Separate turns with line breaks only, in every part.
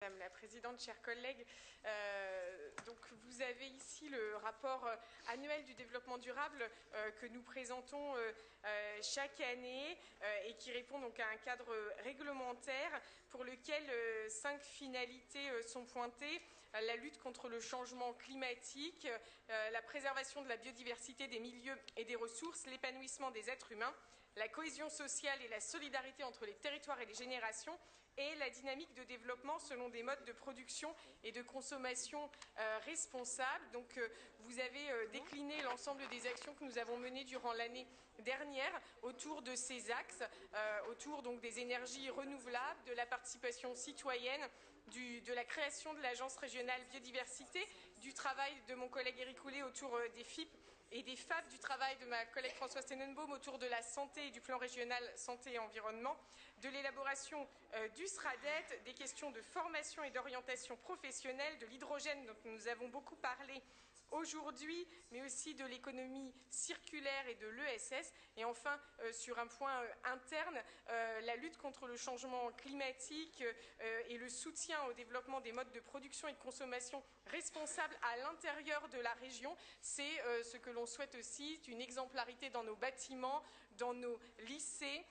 Madame la Présidente, chers collègues. Donc, vous avez ici le rapport annuel du développement durable que nous présentons chaque année et qui répond donc à un cadre réglementaire pour lequel 5 finalités sont pointées. La lutte contre le changement climatique, la préservation de la biodiversité des milieux et des ressources, l'épanouissement des êtres humains, la cohésion sociale et la solidarité entre les territoires et les générations, et la dynamique de développement selon des modes de production et de consommation responsables. Donc, vous avez décliné l'ensemble des actions que nous avons menées durant l'année dernière autour de ces axes, autour donc des énergies renouvelables, de la participation citoyenne, de la création de l'Agence régionale biodiversité, du travail de mon collègue Éric Houllet autour des FIP et des FAB, du travail de ma collègue Françoise Tenenbaum autour de la santé et du plan régional santé et environnement, de l'élaboration du SRADET, des questions de formation et d'orientation professionnelle, de l'hydrogène dont nous avons beaucoup parlé aujourd'hui, mais aussi de l'économie circulaire et de l'ESS. Et enfin, sur un point interne, la lutte contre le changement climatique et le soutien au développement des modes de production et de consommation responsables à l'intérieur de la région. C'est ce que l'on souhaite aussi, une exemplarité dans nos bâtiments, dans nos lycées,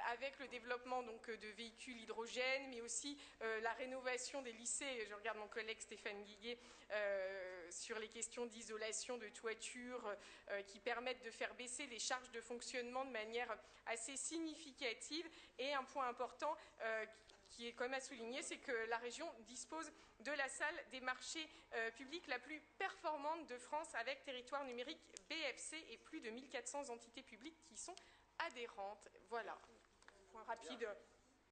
avec le développement donc, de véhicules hydrogènes, mais aussi la rénovation des lycées. Je regarde mon collègue Stéphane Guiguet sur les questions d'isolation de toiture qui permettent de faire baisser les charges de fonctionnement de manière assez significative. Et un point important qui est quand même à souligner, c'est que la région dispose de la salle des marchés publics la plus performante de France avec territoire numérique BFC et plus de 1400 entités publiques qui sont adhérentes. Voilà, point rapide